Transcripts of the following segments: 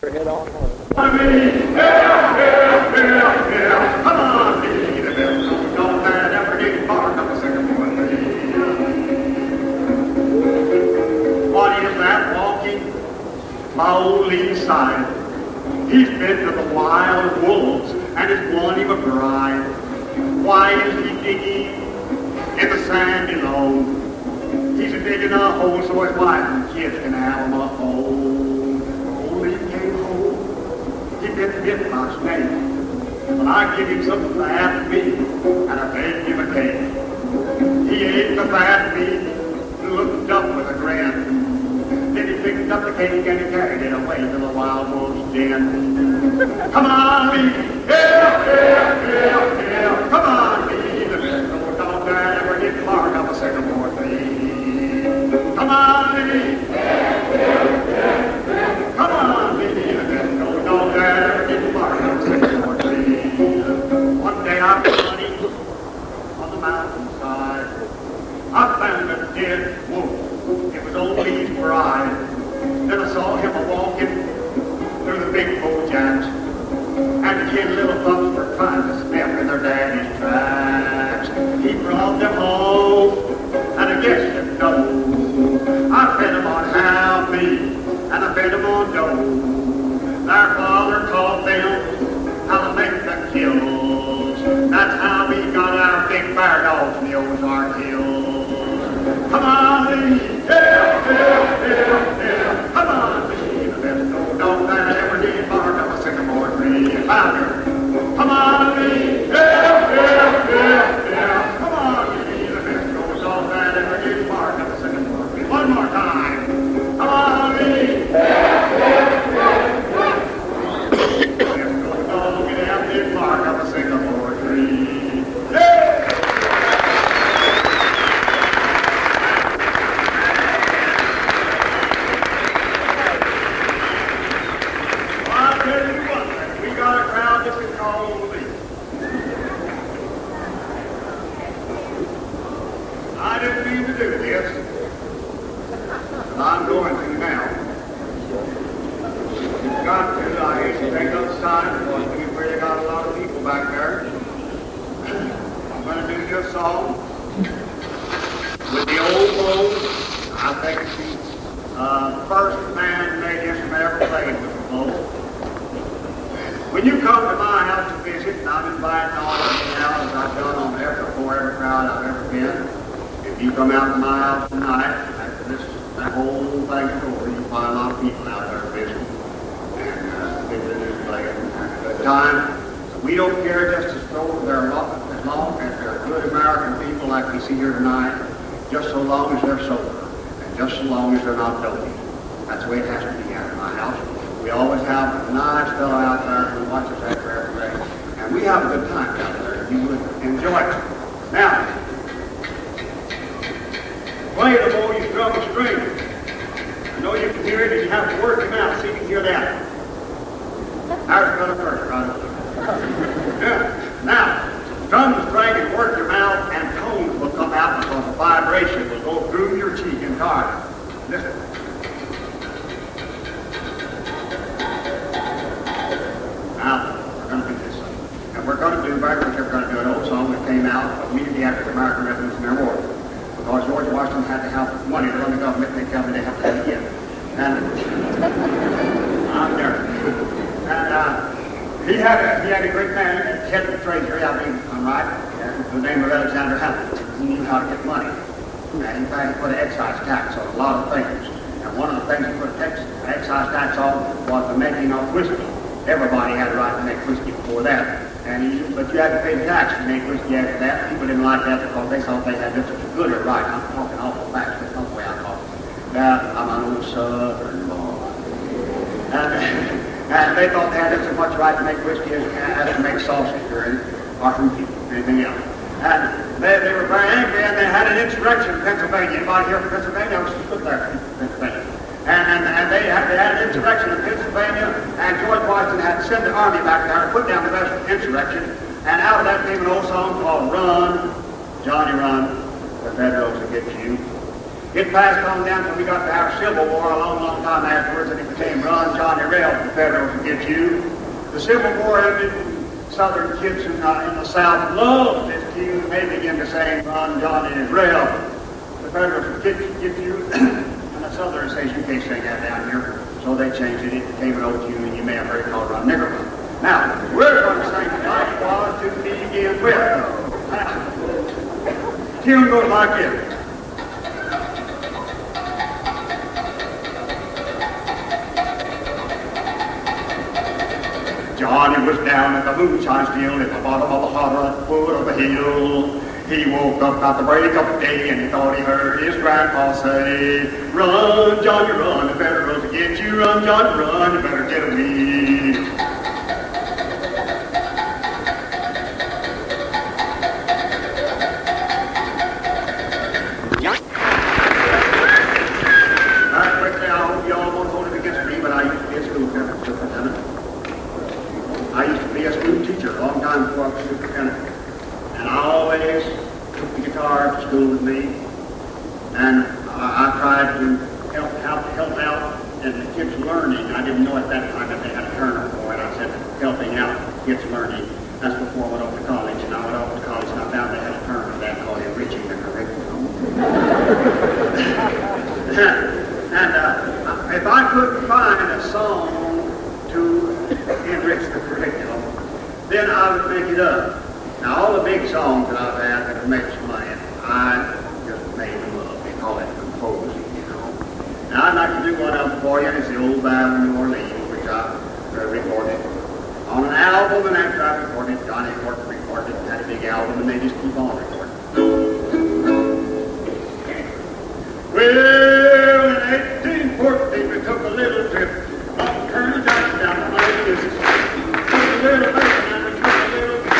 Head on home. Come on, be the best. Don't let ever get far up the Sycamore tree. What is that walking my old lean side? He's been to the wild wolves and has won him a bride. Why is he digging in the sand below? He's digging a hole so his wife and kids can have him a home. Only he came home, he bit my snake. But I give him some fat meat and I baked him a cake. He ate the fat meat and looked up with a grin. Then he picked up the cake and he carried it away to the wild wolf's den. Come on, Lee! Come on, Lee! The best old dog that ever did bark up a Sycamore tree. Come on, Lee! Come on, Lee! The best old dog that ever did bark up a Sycamore tree. One day I was running on the mountainside. I found a dead wolf. It was old Lee's bride. Then I saw him a-walking through the big bojacks, and the 10 little pups were trying to sniff in their daddy's tracks. He brought them home, and I guess you know, I fed them on half meat, and I fed them on dough. Their father taught them how to make the kills. That's how we got our big bear dogs in the Ozark hills. Come on, Lee! Come on, Lee! The best old dog that ever did bark up a Sycamore tree. Louder! Come on, Lee! Come on, Lee! The best old dog that ever did bark up a Sycamore tree. One more time! Come on, Lee! The best old dog that ever did bark up a Sycamore tree. Yeah! I didn't mean to do this, but I'm going to now. You've got to, I hate to take up time because we've really got a lot of people back there. I'm going to do your song with the old bow. I think it's the first man-made instrument ever played with the bow. When you come to my house to visit, and I'm inviting all of you now, as I've done on every crowd I've ever been, if you come out to my house tonight, after that whole thing's over, you'll find a lot of people out there visiting and visiting this place and having a good time. We don't care just as though they're as long as they're good American people like we see here tonight, just so long as they're sober and just so long as they're not dopey. That's the way it has to be out in my house. We always have a nice fellow out there who watches after every day. And we have a good time out there. You would enjoy it. Now, play the bow, you strum a string. I know you can hear it and you have to work your mouth so you can hear that. There's another first, right? Yeah. Now, strum the string and work your mouth and tones will come out because the vibration will go through your cheek entirely. Listen. Now, we're going to do this. And we're going to do, we're going to do an old song that came out immediately after the American Revolutionary War. Because George Washington had to have money to run the government, they tell me they have to have it again. And I'm there. And he had a great man, head of the treasury, I think I'm right, the name of Alexander Hamilton. He knew how to get money. And in fact, he put an excise tax on a lot of things. And one of the things he put an excise tax on was the making of whiskey. Everybody had a right to make whiskey before that. But you had to pay tax to make whiskey after that. People didn't like that because they thought they had just as good a right. I'm talking awful fast. That's not the way I talk. Now, I'm an old Southern boy. And they thought they had just as much right to make whiskey as to make sausage or fruit or anything else. And they were very angry, and they had an insurrection in Pennsylvania. Anybody here from Pennsylvania? I was just there in Pennsylvania. And they had an insurrection in Pennsylvania, and George Washington had to send the army back there and put down the rest of the insurrection. And out of that came an old song called Run, Johnny Run, the Federals will get you. It passed on down till we got to our Civil War a long, long time afterwards, and it became Run, Johnny, Rail, the Federals would get you. The Civil War ended, Southern kids in the South loved this tune, and they began to sing Run, Johnny, and Rail. The Federals would get you, and the Southern says you can't sing that down here. So they changed it. It became an old tune, and you may have heard it called Run, Nigger Run. Now, we're going to sing tonight was to begin with. Now, the tune goes like this. Johnny was down at the moonshine still at the bottom of the hot foot of the hill. He woke up at the break of day and he thought he heard his grandpa say, "Run, Johnny, run, the Federals will get you. Run, Johnny, run, you better get away." Quickly, I hope y'all won't hold it against me, but I used to be a school superintendent. I used to be a school teacher a long time before I was superintendent. And I always took the guitar to school with me, and I tried to help out in the kids' learning. I didn't know at that time that they had a term for it. I said helping out kids' learning. That's before I went off to college, and I went off to college and I found they had a term for that called enriching the curriculum. And if I couldn't find a song to enrich the curriculum, then I would make it up. Now, all the big songs that I've had that makes money, I just made them up. They call it composing, you know. Now, I'd like to do one of them for you. It's the Old Battle of New Orleans, which I recorded on an album, and after I recorded it, Johnny Horton recorded it, had a big album, and they just keep on recording. Well, in 1814, we took a little trip up Colonel Johnson down the Mississippi. Took a little bit, and we took a little bit.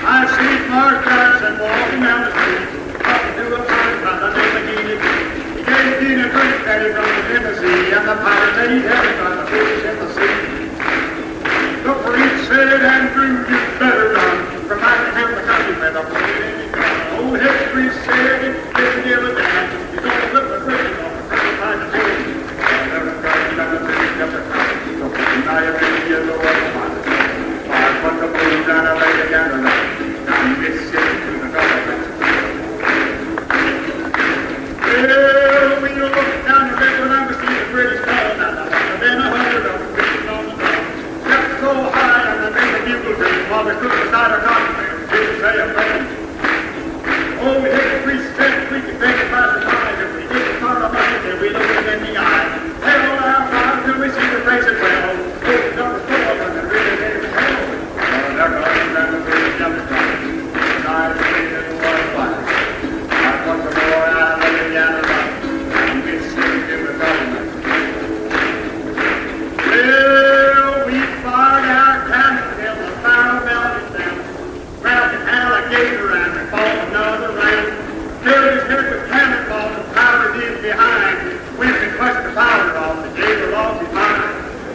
I see Mark Johnson walking down the street, talking to a pirate by the name of Gina. He gave Gina a drink that he from the Tennessee, and the pirate said he'd have it by the fish in the sea. The priest said, "Andrew, you better run, for I can have the country with a plate in the gun." Old head priest said, "It didn't give a damn. He's going to flip the prison off the first time to take it." Now you really get the way of mine. I put the blues down and lay it down and down Mississippi to the government. Well, when you look down the river and see the British calling out, and then 100 of them fishing on the ground. Kept so high and the name of bugle dream while they cooked beside our cotton field. Didn't say a thing. Oh, we hit the priest said we could take it by surprise. If we didn't start a bucket, then we look it in the eye. Hell, our fire till we see the face as well. Opened up the door and it really gave us hell. Well, they're going to grab the first jump time. And I see it was fire. I put the boy out and let it down the run. And get sick to the government. Well, we fired our cannon till the fire melted down. Grabbed an alligator and we fought another round. Filled his head with cannonballs and powdered him behind. Went and crushed the powder off, the jailer lost his mind.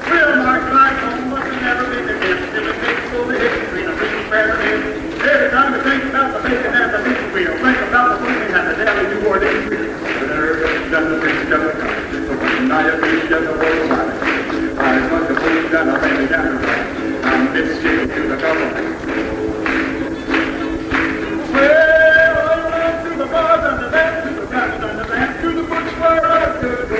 Well, Mark, like home must have never been the gift. Till it takes over the history of being fair and every time we think about the bacon and the meat wheel, think about the movie and the Delhi New Orleans wheel. And there's just the fish just the country. So when I have fish just the whole side. I want the food down the baby down the road. I'm Mississippi to the government. Well, I went to the bars and the land, to the cabins and the land, to the books where I could go.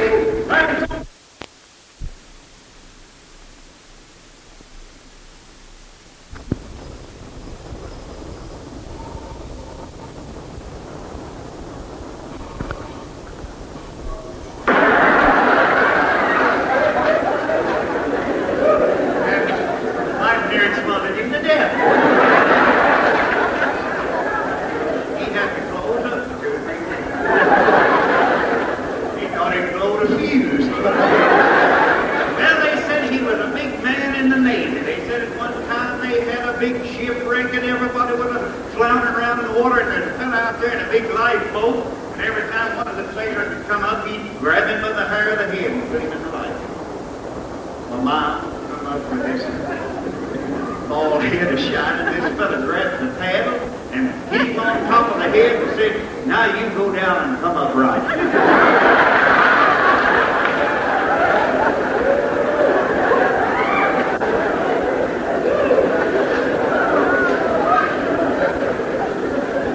Everybody was floundering around in the water and they fell out there in a big lifeboat. And every time one of the sailors would come up, he'd grab him by the hair of the head and put him in the light. Well, Mom come up with this bald head of shining. This fella grabbed the paddle and hit him on top of the head and said, "Now you go down and come up right."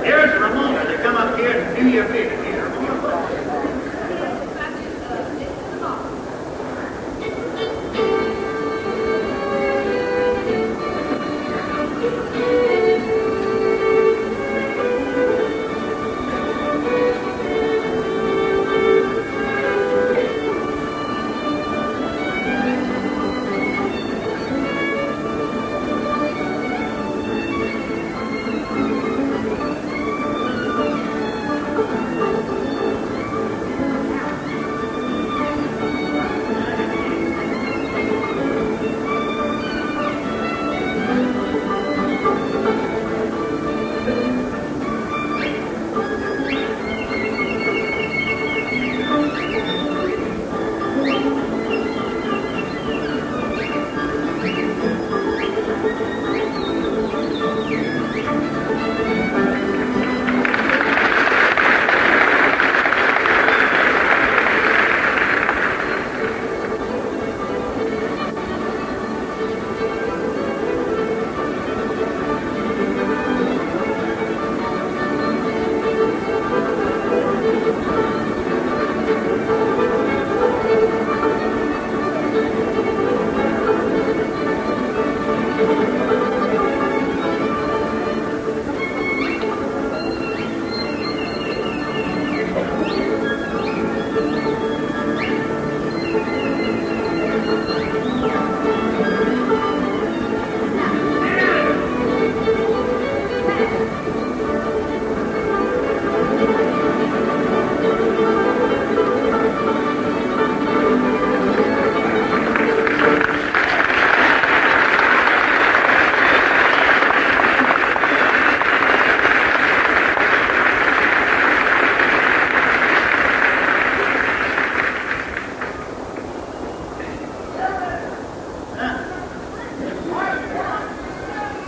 Here's Ramona to come up here and do your bidding here.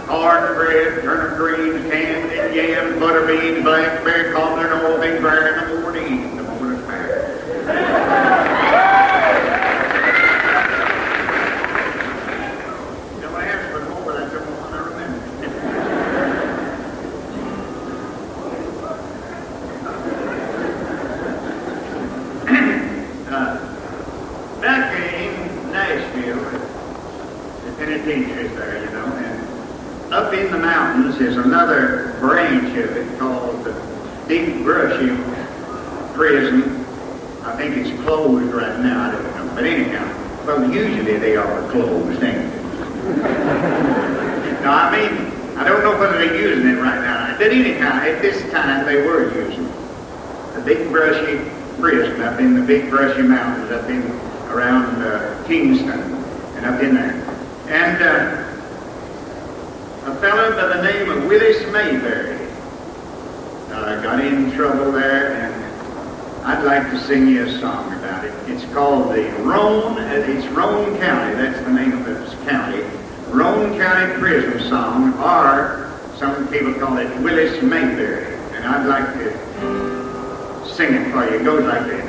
Cornbread, turnip greens, candied yams, butterbeans, blackberry, cobbler, and old big bear, and the more to eat, the more to spare. If I ask for more, that's the one I remember. Back in Nashville, the penitentiaries there, you know, and up in the mountains is another branch of it called the Big Brushy Prison. I think it's closed right now, I don't know. But anyhow, well, usually they are closed, ain't they? No, I mean, I don't know whether they're using it right now. But anyhow, at this time they were using it. The Big Brushy Prison up in the Big Brushy Mountains, up in around Kingston and up in there. And a fellow by the name of Willis Mayberry got in trouble there, and I'd like to sing you a song about it. It's called the Roan, it's Roan County, that's the name of this county. Roan County Prison Song, or some people call it Willis Mayberry, and I'd like to sing it for you. It goes like this.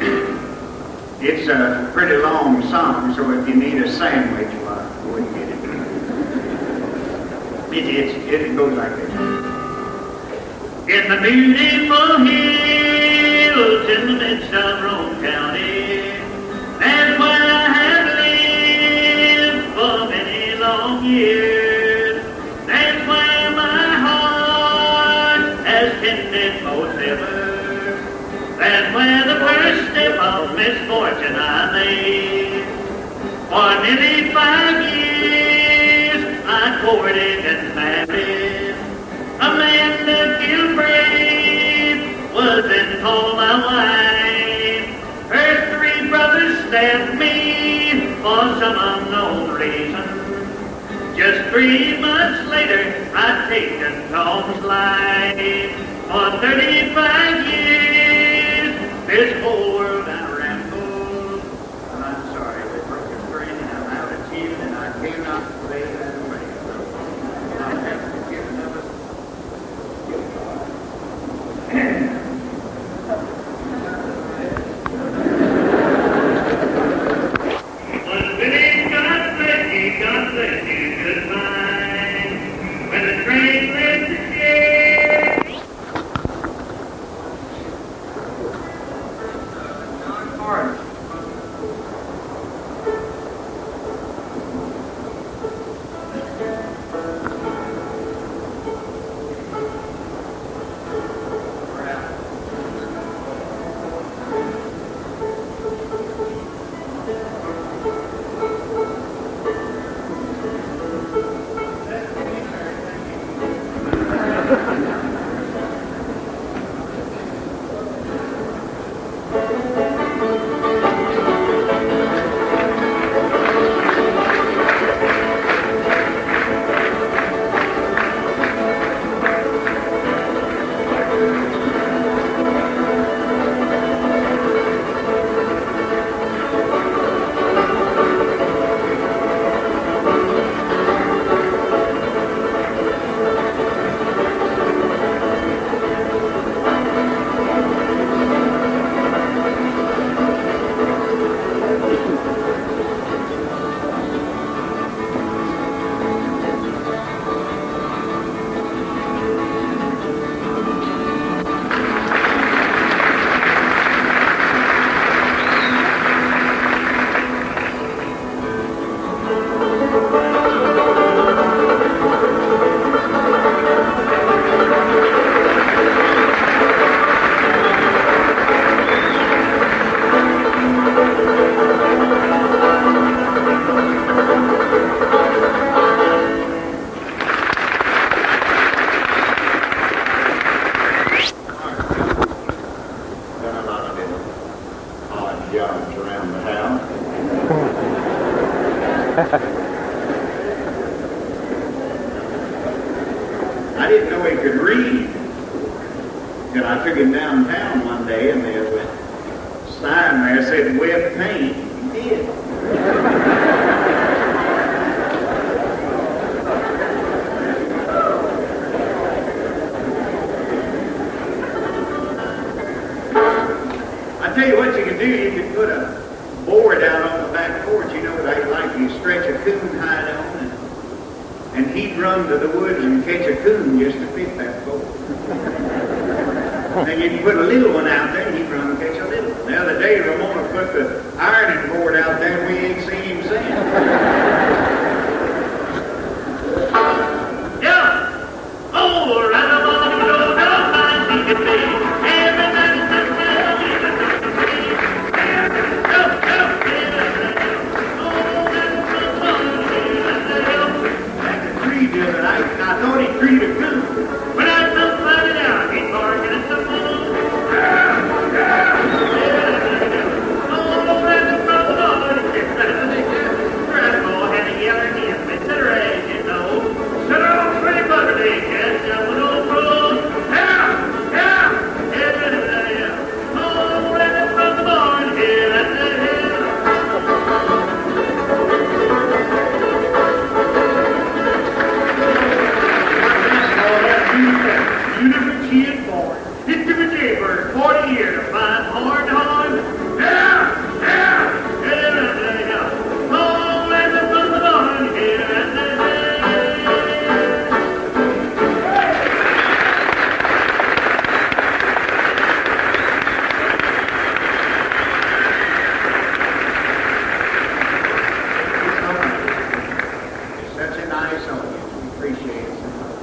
It's a pretty long song, so if you need a sandwich, well, go and get it. It goes like this. In the beautiful hills in the midst of Roan County, that's where I have lived for many long years. That's where my heart has tended most ever. That's where the first step of misfortune I made. For nearly 5 years I courted and married Amanda Gilbreth, was then called my wife. Her 3 brothers stabbed me for some unknown reason. Just 3 months later I'd taken Tom's life. For 35 years This whole world I ramble. I'm sorry, the broken friend, and I'm out of tune, and I cannot play that away. I'll have to get another. Well, Billy, God bless you, good mine. When the train left the shed. I didn't know he could read. And I took him downtown one day, and there was a sign there that said, "Web paint." He did. I tell you what you can do. You can put a board out on the back porch. You know what I like? You stretch a coon hide on, and he'd run to the woods and catch a coon just to fit that board. Then you can put a little one out there, and he'd run and catch a little one. The other day, Ramona put the ironing board out there, and we ain't seen him since. Yeah! Oh, right along the road, don't mind me to be. I thought he treated a coon. When I come finding out, he's barking at the moon. Oh, that's from the Lord. Grandma had a yelling in consideration, you know. Sit on pretty buggy, catch up with old bros. Yeah! Oh, that's from the Lord. Here at the hill. Beautiful kid born. Hit to the jaybird, 40 years of fine hard time. Yeah! Oh, let the from the barn here and there. It's such a nice song. We appreciate it so much.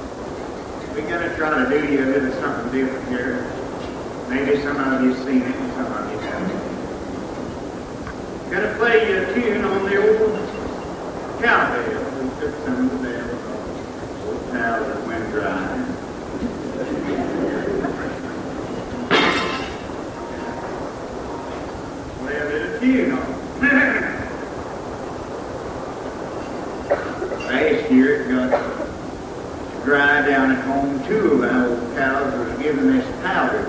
We're going to try to do you a little something different here. Maybe some of you've seen it and some of you haven't. Going to play you a tune on the old cowbell. We took some of the bells off. Old towel that went dry. Play a little tune on it. Last year it got dry down at home. Two of our old cows was giving this powder.